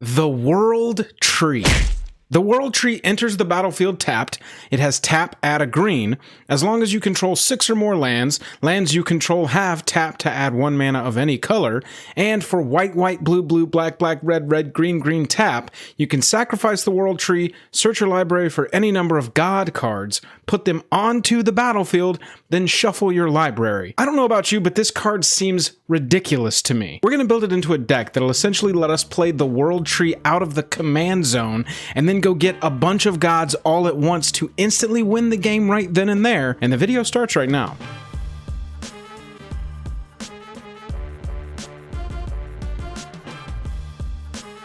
The World Tree. The World Tree enters the battlefield tapped. It has tap, add a green. As long as you control 6 or more lands, lands you control have tap to add 1 mana of any color. And for white, white, blue, blue, black, black, red, red, green, green tap, you can sacrifice the World Tree, search your library for any number of God cards, put them onto the battlefield, then shuffle your library. I don't know about you, but this card seems ridiculous to me. We're going to build it into a deck that'll essentially let us play the World Tree out of the command zone, and then go get a bunch of gods all at once to instantly win the game right then and there. And the video starts right now.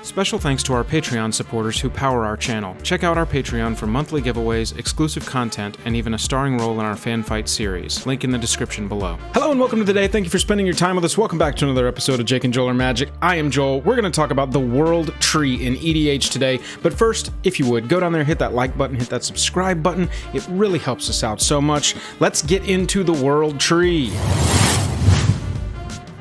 Special thanks to our Patreon supporters who power our channel. Check out our Patreon for monthly giveaways, exclusive content, and even a starring role in our fan fight series. Link in the description below. Hello and welcome to the day. Thank you for spending your time with us. Welcome back to another episode of Jake and Joel Are Magic. I am Joel. We're going to talk about the World Tree in EDH today. But first, if you would, go down there, hit that like button, hit that subscribe button. It really helps us out so much. Let's get into the World Tree.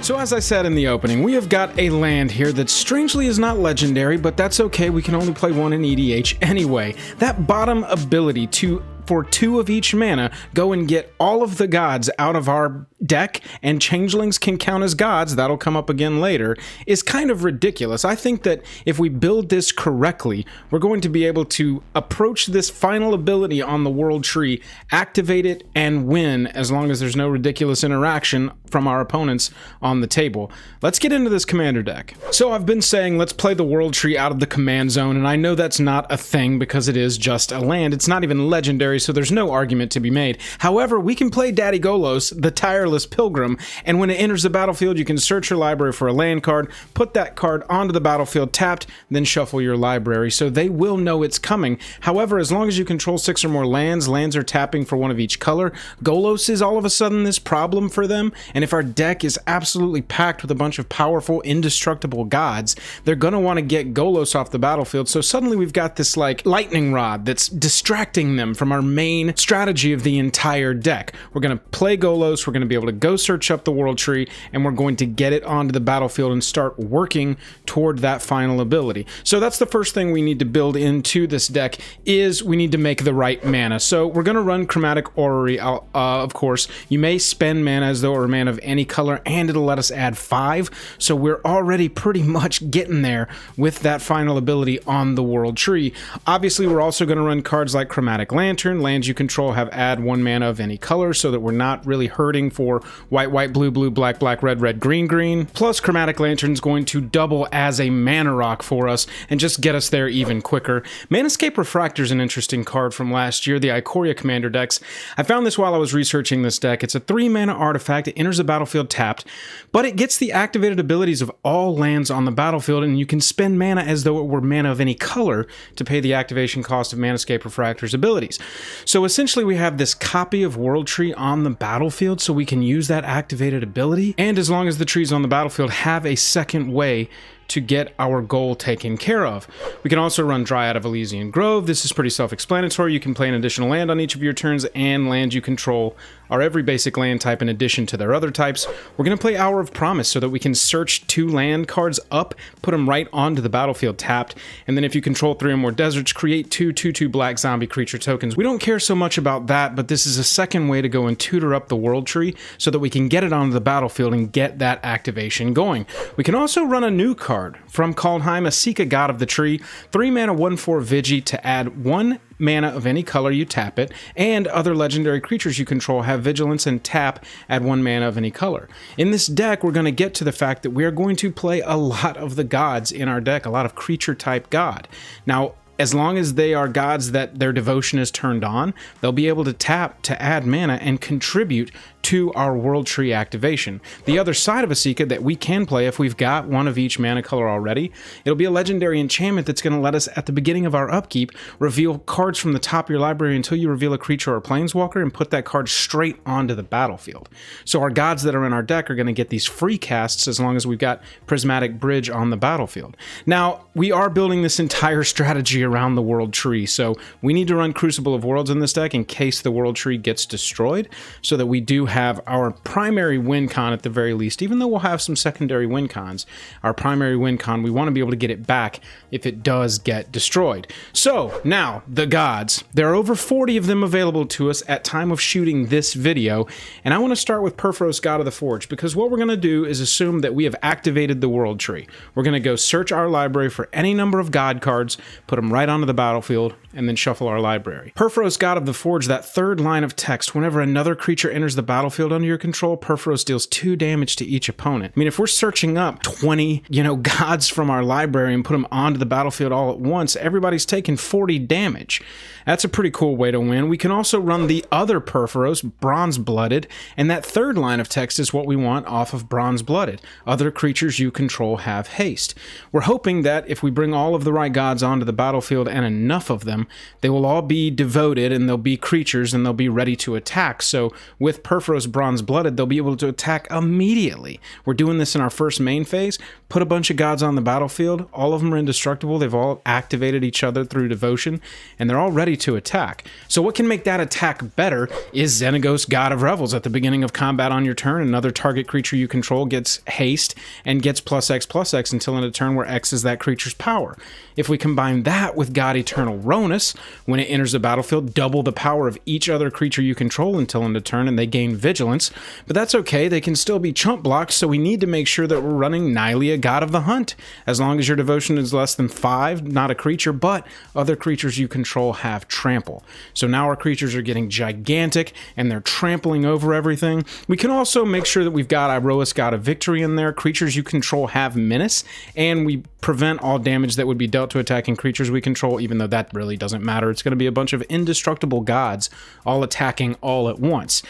So as I said in the opening, we have got a land here that strangely is not legendary, but that's okay, we can only play one in EDH anyway. That bottom ability to, for 2 of each mana, go and get all of the gods out of our deck, and changelings can count as gods, that'll come up again later, is kind of ridiculous. I think that if we build this correctly, we're going to be able to approach this final ability on the World Tree, activate it, and win, as long as there's no ridiculous interaction from our opponents on the table. Let's get into this commander deck. So I've been saying let's play the World Tree out of the command zone, and I know that's not a thing because it is just a land. It's not even legendary, so there's no argument to be made. However, we can play Daddy Golos, the Tireless Pilgrim, and when it enters the battlefield, you can search your library for a land card, put that card onto the battlefield tapped, then shuffle your library, so they will know it's coming. However, as long as you control 6 or more lands, lands are tapping for 1 of each color, Golos is all of a sudden this problem for them, and if our deck is absolutely packed with a bunch of powerful, indestructible gods, they're going to want to get Golos off the battlefield, so suddenly we've got this like lightning rod that's distracting them from our main strategy of the entire deck. We're going to play Golos, we're going to be able to go search up the World Tree, and we're going to get it onto the battlefield and start working toward that final ability. So that's the first thing we need to build into this deck, is we need to make the right mana. So we're going to run Chromatic Orrery, of course. You may spend mana as though it were mana of any color, and it'll let us add 5, so we're already pretty much getting there with that final ability on the World Tree. Obviously, we're also going to run cards like Chromatic Lantern. Lands you control have add 1 mana of any color, so that we're not really hurting for white, white, blue, blue, black, black, red, red, green, green. Plus, Chromatic Lantern's going to double as a mana rock for us and just get us there even quicker. Manascape Refractor's an interesting card from last year, the Ikoria Commander decks. I found this while I was researching this deck. It's a 3-mana artifact. It enters the battlefield tapped, but it gets the activated abilities of all lands on the battlefield, and you can spend mana as though it were mana of any color to pay the activation cost of Manascape Refractor's abilities. So essentially we have this copy of World Tree on the battlefield, so we can use that activated ability, and as long as the trees on the battlefield have a second way to get our goal taken care of. We can also run Dryad of Elysian Grove. This is pretty self-explanatory. You can play an additional land on each of your turns, and lands you control are every basic land type in addition to their other types. We're going to play Hour of Promise so that we can search 2 land cards up, put them right onto the battlefield tapped, and then if you control 3 or more deserts, create 2 2/2 black zombie creature tokens. We don't care so much about that, but this is a second way to go and tutor up the World Tree so that we can get it onto the battlefield and get that activation going. We can also run a new card from Kaldheim, Asika, God of the Tree, 3 mana 1/4 Vigi to add 1 mana of any color, you tap it, and other legendary creatures you control have vigilance and tap, add 1 mana of any color. In this deck, we're going to get to the fact that we are going to play a lot of the gods in our deck, a lot of creature type god. Now, as long as they are gods that their devotion is turned on, they'll be able to tap to add mana and contribute to our World Tree activation. The other side of Asika that we can play if we've got 1 of each mana color already, it'll be a legendary enchantment that's going to let us, at the beginning of our upkeep, reveal cards from the top of your library until you reveal a creature or a planeswalker and put that card straight onto the battlefield. So our gods that are in our deck are going to get these free casts as long as we've got Prismatic Bridge on the battlefield. Now, we are building this entire strategy around the world tree. So we need to run Crucible of Worlds in this deck in case the world tree gets destroyed, so that we do have our primary win con at the very least. Even though we'll have some secondary win cons, our primary win con, we want to be able to get it back if it does get destroyed. So now the gods, there are over 40 of them available to us at time of shooting this video, and I want to start with Purphoros, God of the Forge, because what we're going to do is assume that we have activated the world tree. We're going to go search our library for any number of god cards, put them right onto the battlefield, and then shuffle our library. Purphoros, God of the Forge, that third line of text, whenever another creature enters the battlefield under your control, Purphoros deals 2 damage to each opponent. I mean, if we're searching up 20, gods from our library and put them onto the battlefield all at once, everybody's taking 40 damage. That's a pretty cool way to win. We can also run the other Purphoros, Bronze-Blooded, and that third line of text is what we want off of Bronze-Blooded. Other creatures you control have haste. We're hoping that if we bring all of the right gods onto the battlefield and enough of them, they will all be devoted and they'll be creatures and they'll be ready to attack. So with Purphoros Bronze-Blooded, they'll be able to attack immediately. We're doing this in our first main phase. Put a bunch of gods on the battlefield. All of them are indestructible. They've all activated each other through devotion, and they're all ready to attack. So what can make that attack better is Xenagos, God of Revels. At the beginning of combat on your turn, another target creature you control gets haste and gets +X/+X until in a turn where X is that creature's power. If we combine that with God Eternal Ronus, when it enters the battlefield, double the power of each other creature you control until end of turn, and they gain vigilance. But that's okay, they can still be chump blocked, so we need to make sure that we're running Nylea, God of the Hunt. As long as your devotion is less than 5, not a creature, but other creatures you control have trample. So now our creatures are getting gigantic, and they're trampling over everything. We can also make sure that we've got Iroas, God of Victory in there. Creatures you control have menace, and we prevent all damage that would be dealt to attacking creatures we control, even though that really doesn't matter. It's going to be a bunch of indestructible gods all attacking all at once.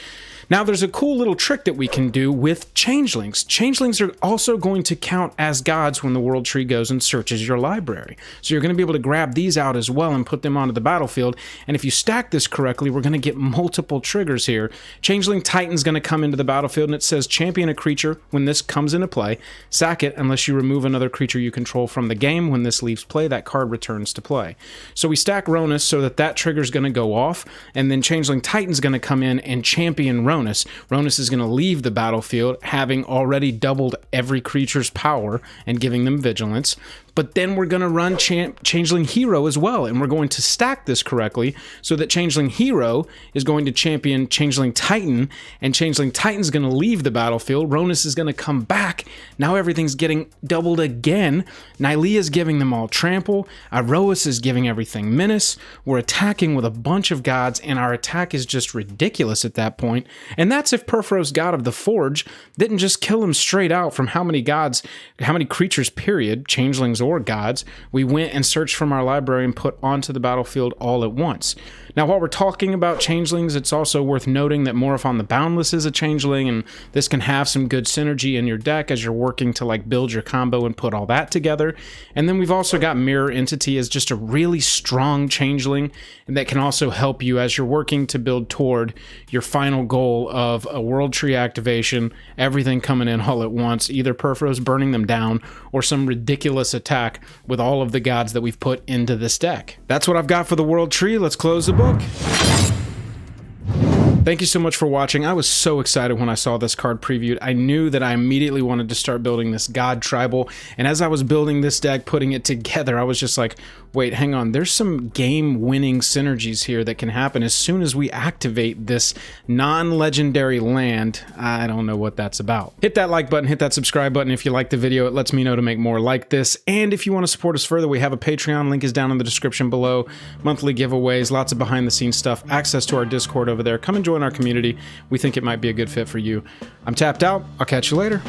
Now, there's a cool little trick that we can do with changelings. Changelings are also going to count as gods when the world tree goes and searches your library. So you're going to be able to grab these out as well and put them onto the battlefield. And if you stack this correctly, we're going to get multiple triggers here. Changeling Titan's going to come into the battlefield, and it says champion a creature when this comes into play. Sack it unless you remove another creature you control from the game. When this leaves play, that card returns to play. So we stack Ronus so that trigger's going to go off, and then Changeling Titan's going to come in and champion Ronus. Ronus is going to leave the battlefield having already doubled every creature's power and giving them vigilance. But then we're going to run Changeling Hero as well, and we're going to stack this correctly so that Changeling Hero is going to champion Changeling Titan, and Changeling Titan's going to leave the battlefield. Ronus is going to come back. Now everything's getting doubled again. Nylea is giving them all trample. Iroas is giving everything menace. We're attacking with a bunch of gods, and our attack is just ridiculous at that point. And that's if Purphoros, God of the Forge, didn't just kill him straight out from how many creatures, period, changelings or gods, we went and searched from our library and put onto the battlefield all at once. Now, while we're talking about changelings, it's also worth noting that Morophon the Boundless is a changeling, and this can have some good synergy in your deck as you're working to build your combo and put all that together. And then we've also got Mirror Entity as just a really strong changeling, and that can also help you as you're working to build toward your final goal of a world tree activation, everything coming in all at once, either Purphoros burning them down or some ridiculous attack with all of the gods that we've put into this deck. That's what I've got for the world tree. Let's close the book. Thank you so much for watching. I was so excited when I saw this card previewed. I knew that I immediately wanted to start building this God Tribal, and as I was building this deck, putting it together, I was just like, wait, hang on, there's some game-winning synergies here that can happen as soon as we activate this non-legendary land. I don't know what that's about. Hit that like button, hit that subscribe button if you like the video. It lets me know to make more like this, and if you want to support us further, we have a Patreon. Link is down in the description below. Monthly giveaways, lots of behind-the-scenes stuff, access to our Discord over there. Come and join our community. We think it might be a good fit for you. I'm tapped out. I'll catch you later.